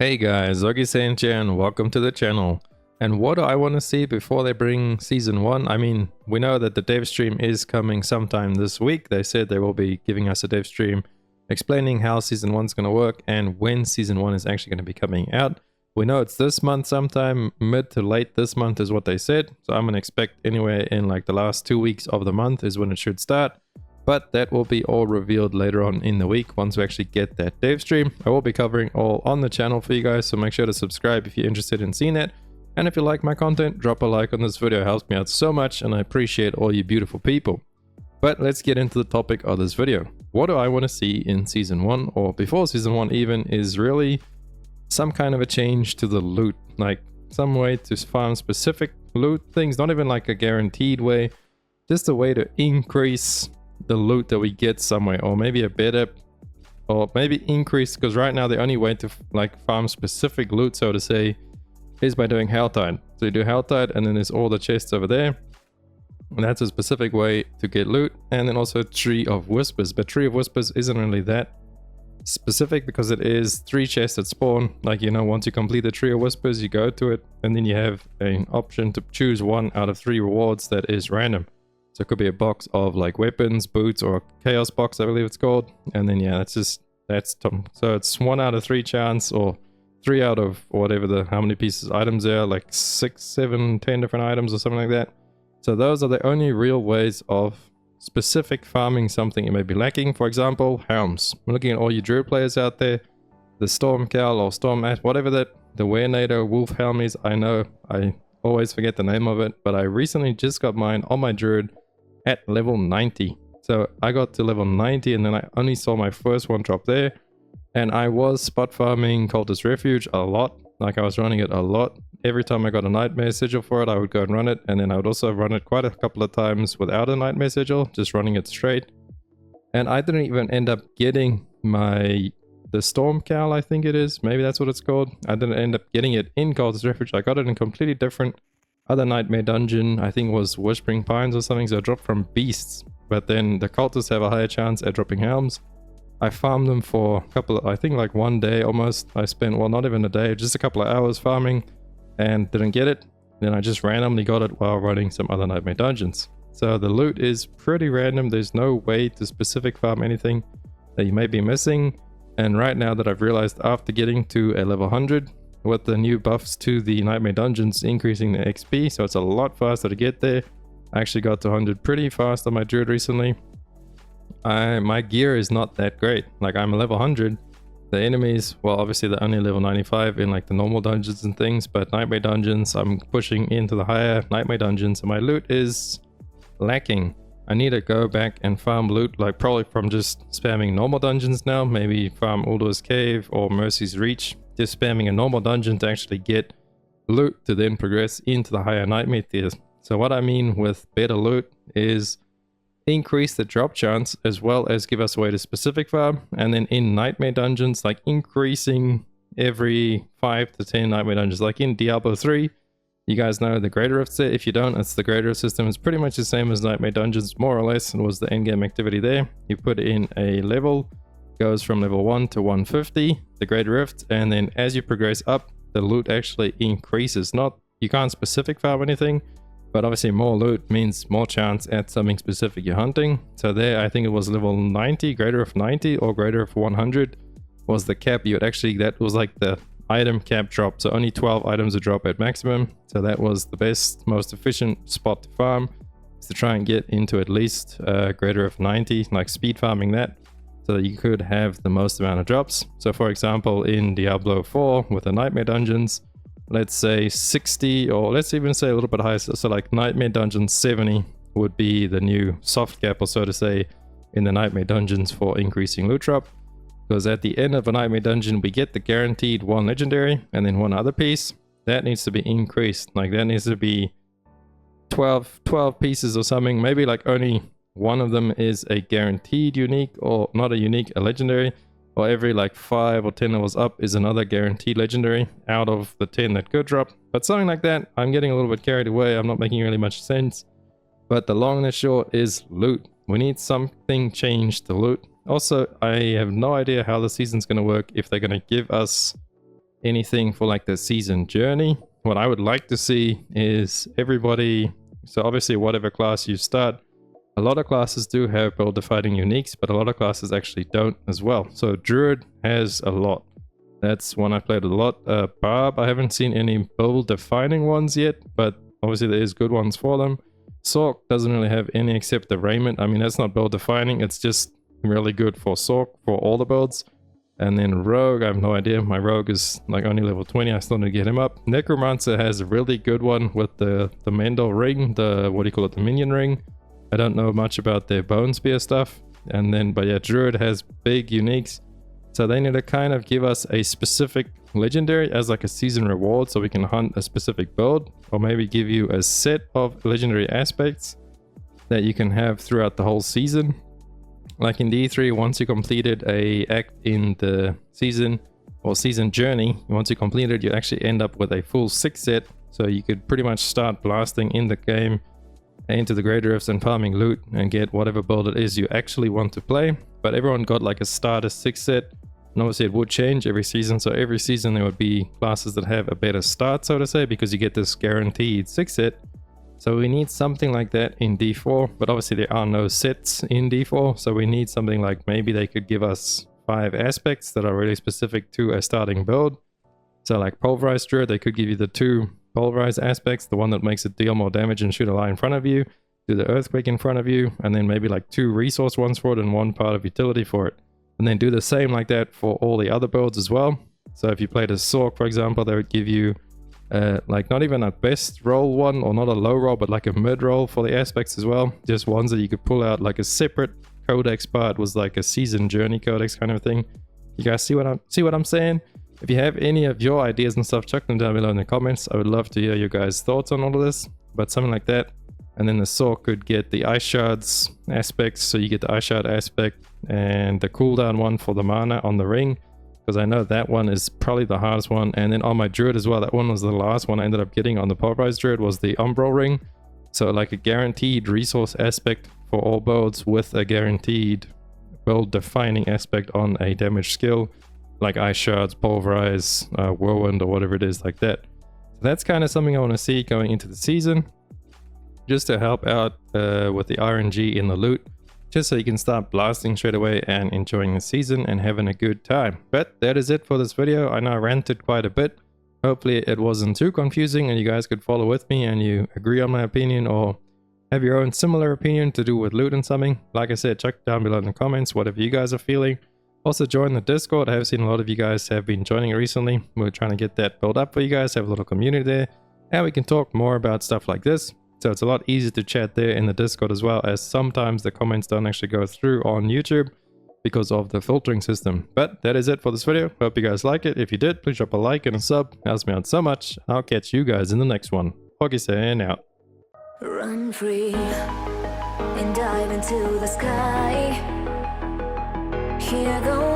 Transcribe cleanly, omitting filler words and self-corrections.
Hey guys, Ogi here and welcome to the channel. And what do I want to see before they bring Season 1? I mean, we know that the dev stream is coming sometime this week. They said they will be giving us a dev stream explaining how Season 1 is going to work and when Season 1 is actually going to be coming out. We know it's this month sometime, mid to late this month is what they said. So I'm going to expect anywhere in like the last 2 weeks of the month is when it should start. But that will be all revealed later on in the week once we actually get that dev stream. I will be covering all on the channel for you guys, so make sure to subscribe if you're interested in seeing that. And if you like my content, drop a like on this video. It helps me out so much and I appreciate all you beautiful people. But let's get into the topic of this video. What do I want to see in Season 1 or before Season 1 even is really some kind of a change to the loot. Like some way to farm specific loot things, not even like a guaranteed way, just a way to increase the loot that we get somewhere, or maybe a better, or maybe increase, because right now the only way to like farm specific loot, so to say, is by doing Helltide. So you do Helltide and then there's all the chests over there, and that's a specific way to get loot. And then also Tree of Whispers, but Tree of Whispers isn't really that specific because it is 3 chests that spawn. Like, you know, once you complete the Tree of Whispers, you go to it and then you have an option to choose 1 out of 3 rewards that is random. So it could be a box of like weapons, boots, or a chaos box, I believe it's called. And then yeah, so it's 1 out of 3 chance, or 3 out of whatever how many pieces items there are, like 6, 7, 10 different items or something like that. So those are the only real ways of specific farming something you may be lacking. For example, helms. I'm looking at all you druid players out there, the Storm Cowl or Storm Ash, whatever the Werenator Wolf helm is. I know I always forget the name of it, but I recently just got mine on my druid at level 90. So I got to level 90 and then I only saw my first one drop there, and I was spot farming Cultist Refuge a lot. Like I was running it a lot. Every time I got a nightmare sigil for it, I would go and run it, and then I would also run it quite a couple of times without a nightmare sigil, just running it straight. And I didn't even end up getting the Storm Cowl, I think it is, maybe that's what it's called. I didn't end up getting it in Cultist Refuge. I got it in completely different other nightmare dungeon. I think it was Whispering Pines or something, so I dropped from beasts. But then the cultists have a higher chance at dropping helms. I farmed them for a couple of, I think like 1 day almost. I spent, well, not even a day, just a couple of hours farming and didn't get it. Then I just randomly got it while running some other nightmare dungeons. So the loot is pretty random. There's no way to specific farm anything that you may be missing. And right now that I've realized, after getting to a level 100 with the new buffs to the nightmare dungeons increasing the XP, so it's a lot faster to get there. I actually got to 100 pretty fast on my druid recently. My gear is not that great. Like, I'm a level 100. The enemies, well, obviously they're only level 95 in like the normal dungeons and things, but nightmare dungeons, I'm pushing into the higher nightmare dungeons, and my loot is lacking. I need to go back and farm loot, like probably from just spamming normal dungeons now. Maybe farm Uldur's Cave or Mercy's Reach. Just spamming a normal dungeon to actually get loot to then progress into the higher nightmare tiers. So what I mean with better loot is increase the drop chance as well as give us a way to specific farm. And then in nightmare dungeons, like increasing every 5 to 10 nightmare dungeons. Like in Diablo 3, you guys know the Greater Rifts there. If you don't, it's the Greater Rift system. It's pretty much the same as nightmare dungeons, more or less. It was the endgame activity there. You put in a level, goes from level 1 to 150, the Great Rift, and then as you progress up, the loot actually increases. Not, you can't specific farm anything, but obviously more loot means more chance at something specific you're hunting. So there, I think it was level 90, Greater Rift 90 or Greater Rift 100 was the cap. You would actually, that was like the item cap drop, so only 12 items would drop at maximum. So that was the best, most efficient spot to farm, is to try and get into at least Greater Rift 90, like speed farming that, so that you could have the most amount of drops. So for example, in Diablo 4 with the nightmare dungeons, let's say 60, or let's even say a little bit higher, so like nightmare dungeon 70 would be the new soft cap, or so to say, in the nightmare dungeons for increasing loot drop. Because at the end of a nightmare dungeon, we get the guaranteed 1 legendary and then 1 other piece. That needs to be increased. Like that needs to be 12 pieces or something. Maybe like only 1 of them is a guaranteed unique, or not a unique, a legendary. Or every like 5 or 10 levels up is another guaranteed legendary out of the 10 that could drop. But something like that. I'm getting a little bit carried away. I'm not making really much sense. But the long and the short is loot. We need something changed to loot. Also, I have no idea how the season's going to work, if they're going to give us anything for like the season journey. What I would like to see is everybody, so obviously whatever class you start, a lot of classes do have build defining uniques, but a lot of classes actually don't as well. So Druid has a lot. That's one I played a lot. Barb, I haven't seen any build defining ones yet, but obviously there is good ones for them. Sork doesn't really have any except the raiment. I mean, that's not build defining, it's just really good for Sork for all the builds. And then Rogue, I have no idea. My Rogue is like only level 20. I still need to get him up. Necromancer has a really good one with the Mendel ring, the, what do you call it, the minion ring. I don't know much about their bone spear stuff. And then, but yeah, Druid has big uniques. So they need to kind of give us a specific legendary as like a season reward so we can hunt a specific build. Or maybe give you a set of legendary aspects that you can have throughout the whole season. Like in D3, once you completed a act in the season or season journey, once you complete it, you actually end up with a full 6 set. So you could pretty much start blasting in the game into the Great Rifts and farming loot and get whatever build it is you actually want to play. But everyone got like a starter 6 set, and obviously it would change every season. So every season there would be classes that have a better start, so to say, because you get this guaranteed 6 set. So we need something like that in D4, but obviously there are no sets in D4, so we need something like maybe they could give us 5 aspects that are really specific to a starting build. So like Pulverized Druid, they could give you the 2 Pulverized aspects, the one that makes it deal more damage and shoot a lie in front of you, do the Earthquake in front of you, and then maybe like 2 resource ones for it and 1 part of utility for it. And then do the same like that for all the other builds as well. So if you played a Sork, for example, they would give you like not even a best roll one or not a low roll, but like a mid roll for the aspects as well. Just ones that you could pull out like a separate codex part, was like a season journey codex kind of thing. You guys see what I'm saying? If you have any of your ideas and stuff, chuck them down below in the comments. I would love to hear your guys' thoughts on all of this, but something like that. And then the Sork could get the Ice Shards aspects, so you get the Ice Shard aspect and the cooldown one for the mana on the ring, because I know that one is probably the hardest one. And then on my Druid as well, that one was the last one I ended up getting on the Pulverized Druid, was the Umbral ring. So like a guaranteed resource aspect for all builds with a guaranteed build defining aspect on a damage skill, like Ice Shards, Pulverize, Whirlwind, or whatever it is like that. So that's kind of something I want to see going into the season, just to help out with the RNG in the loot, just so you can start blasting straight away and enjoying the season and having a good time. But that is it for this video. I know I ranted quite a bit. Hopefully it wasn't too confusing and you guys could follow with me and you agree on my opinion or have your own similar opinion to do with loot and something. Like I said, check down below in the comments whatever you guys are feeling. Also join the Discord. I have seen a lot of you guys have been joining recently. We're trying to get that built up for you guys, have a little community there, and we can talk more about stuff like this. So it's a lot easier to chat there in the Discord as well, as sometimes the comments don't actually go through on YouTube because of the filtering system. But that is it for this video. Hope you guys like it. If you did, please drop a like and a sub. It helps me out so much. I'll catch you guys in the next one. Hockey out. Run free and dive into the sky. Hear the